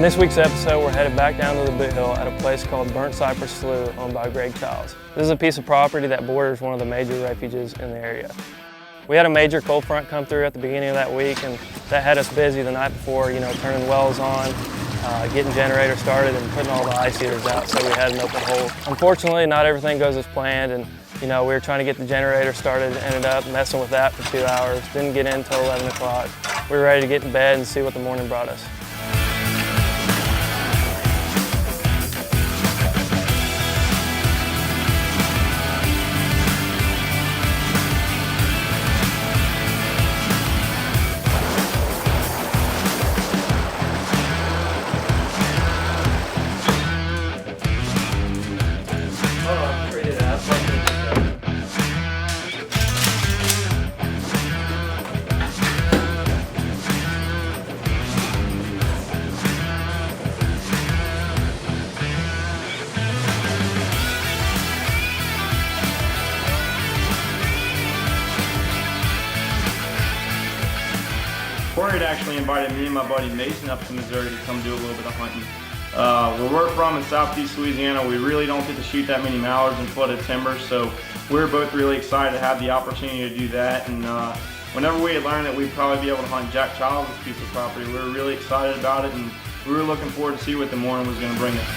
In this week's episode, we're headed back down to the Boot Hill at a place called Burnt Cypress Slough, owned by Greg Childs. This is a piece of property that borders one of the major refuges in the area. We had a major cold front come through at the beginning of that week, and that had us busy the night before, turning wells on, getting generators started, and putting all the ice heaters out so we had an open hole. Unfortunately, not everything goes as planned, and we were trying to get the generator started, ended up messing with that for 2 hours, didn't get in until 11 o'clock. We were ready to get in bed and see what the morning brought us. Corey had actually invited me and my buddy Mason up to Missouri to come do a little bit of hunting. Where we're from in southeast Louisiana, we really don't get to shoot that many mallards and flooded timber, so we're both really excited to have the opportunity to do that. And whenever we had learned that we'd probably be able to hunt Jack Childs' piece of property, we were really excited about it, and we were looking forward to see what the morning was going to bring us.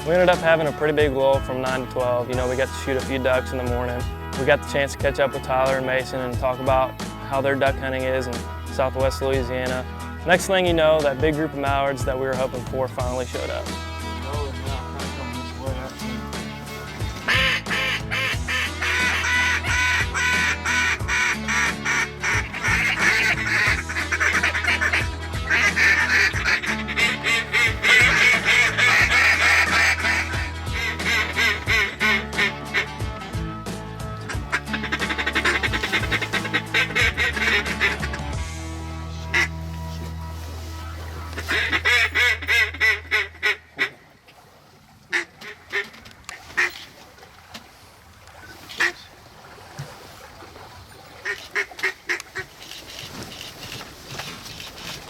We ended up having a pretty big lull from 9 to 12. We got to shoot a few ducks in the morning. We got the chance to catch up with Tyler and Mason and talk about how their duck hunting is in southwest Louisiana. Next thing you know, that big group of mallards that we were hoping for finally showed up.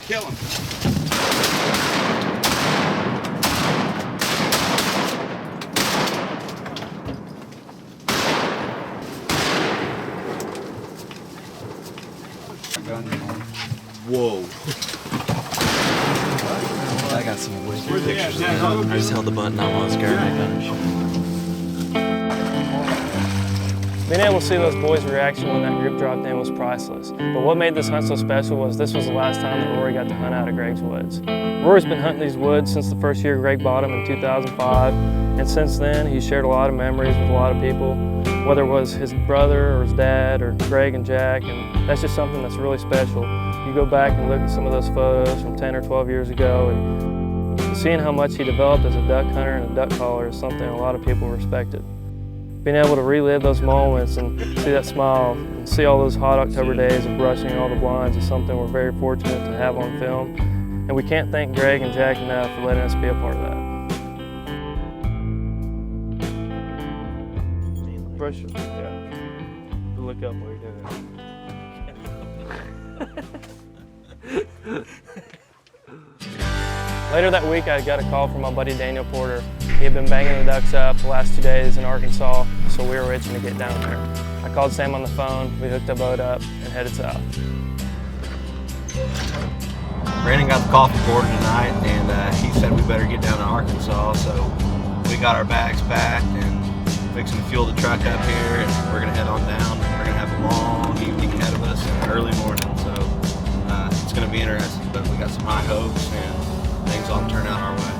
Kill him. Whoa. I got some wicked pictures. I just held the button out while I was grabbing my gun. Being able to see those boys' reaction when that group dropped in was priceless. But what made this hunt so special was this was the last time that Rory got to hunt out of Greg's woods. Rory's been hunting these woods since the first year Greg bought him in 2005, and since then he's shared a lot of memories with a lot of people, whether it was his brother or his dad or Greg and Jack, and that's just something that's really special. You go back and look at some of those photos from 10 or 12 years ago, and seeing how much he developed as a duck hunter and a duck caller is something a lot of people respected. Being able to relive those moments and see that smile and see all those hot October days of brushing all the blinds is something we're very fortunate to have on film. And we can't thank Greg and Jack enough for letting us be a part of that. Brush, yeah. Look up while you're doing it. Later that week, I got a call from my buddy Daniel Porter. He had been banging the ducks up the last 2 days in Arkansas, so we were itching to get down there. I called Sam on the phone, we hooked the boat up, and headed south. Brandon got the coffee board tonight, and he said we better get down to Arkansas, so we got our bags packed and fixing to fuel the truck up here, and we're going to head on down. We're going to have a long evening ahead of us and early morning, so it's going to be interesting, but we got some high hopes, and things all turn out our way.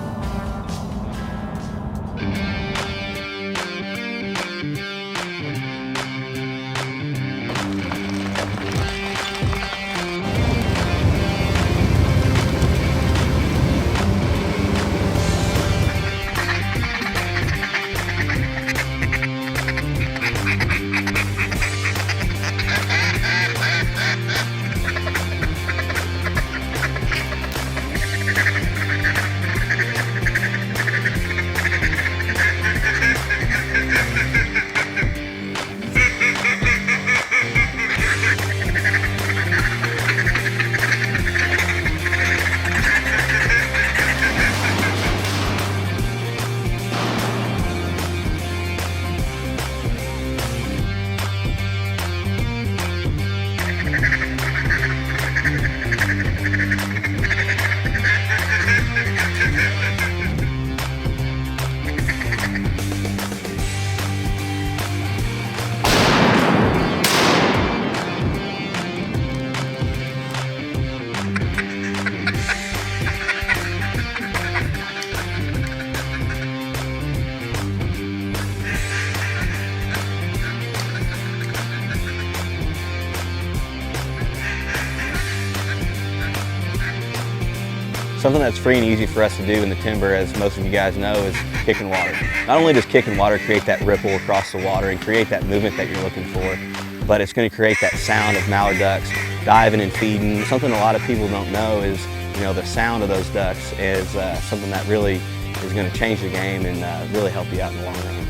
Something that's free and easy for us to do in the timber, as most of you guys know, is kicking water. Not only does kicking water create that ripple across the water and create that movement that you're looking for, but it's going to create that sound of mallard ducks diving and feeding. Something a lot of people don't know is, the sound of those ducks is something that really is going to change the game and really help you out in the long run.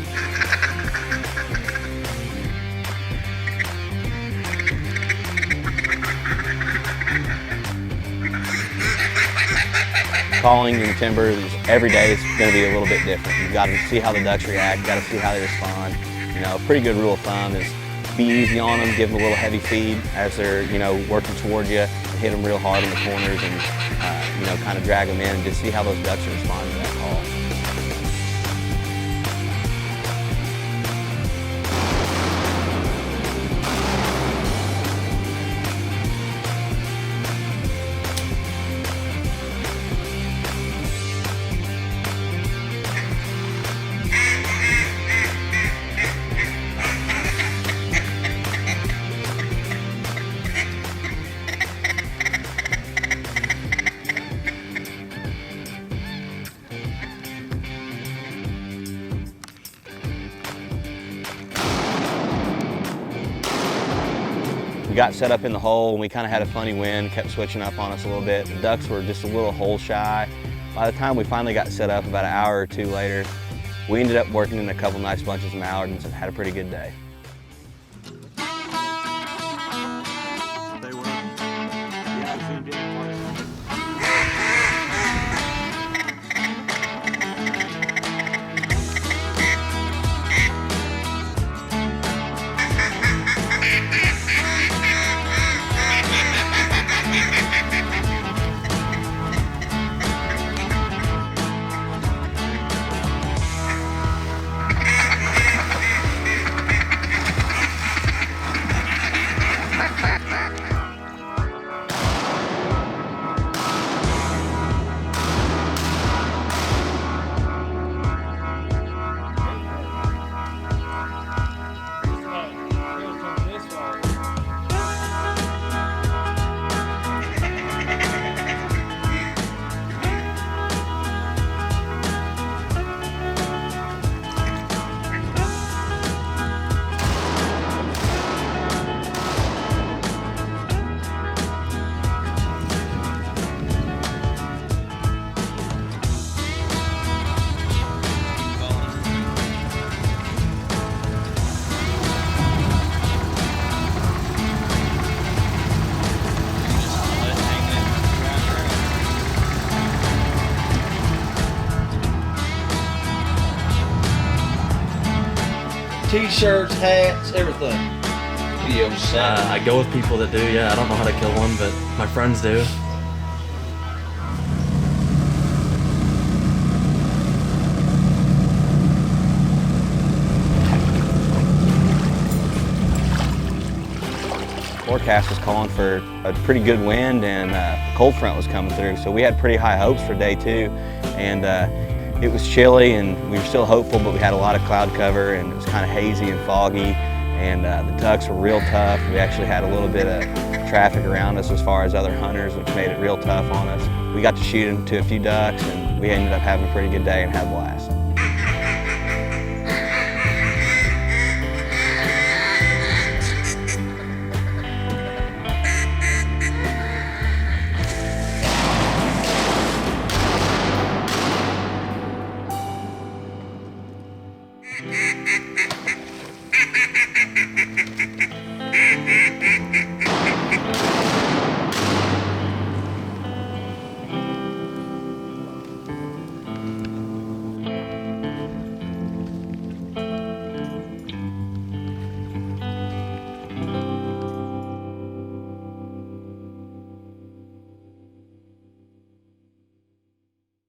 Calling in timber, every day it's going to be a little bit different. You've got to see how the ducks react, got to see how they respond. A pretty good rule of thumb is be easy on them, give them a little heavy feed as they're, working toward you, and hit them real hard in the corners and, kind of drag them in and just see how those ducks are responding to that call. We got set up in the hole and we kind of had a funny wind, kept switching up on us a little bit. The ducks were just a little hole shy. By the time we finally got set up, about an hour or two later, we ended up working in a couple nice bunches of mallards and had a pretty good day. T-shirts, hats, everything. I go with people that do, yeah. I don't know how to kill one, but my friends do. Forecast was calling for a pretty good wind, and a cold front was coming through, so we had pretty high hopes for day 2. And it was chilly, and we were still hopeful, but we had a lot of cloud cover, and it was kind of hazy and foggy, and the ducks were real tough. We actually had a little bit of traffic around us as far as other hunters, which made it real tough on us. We got to shoot into a few ducks, and we ended up having a pretty good day and had a blast.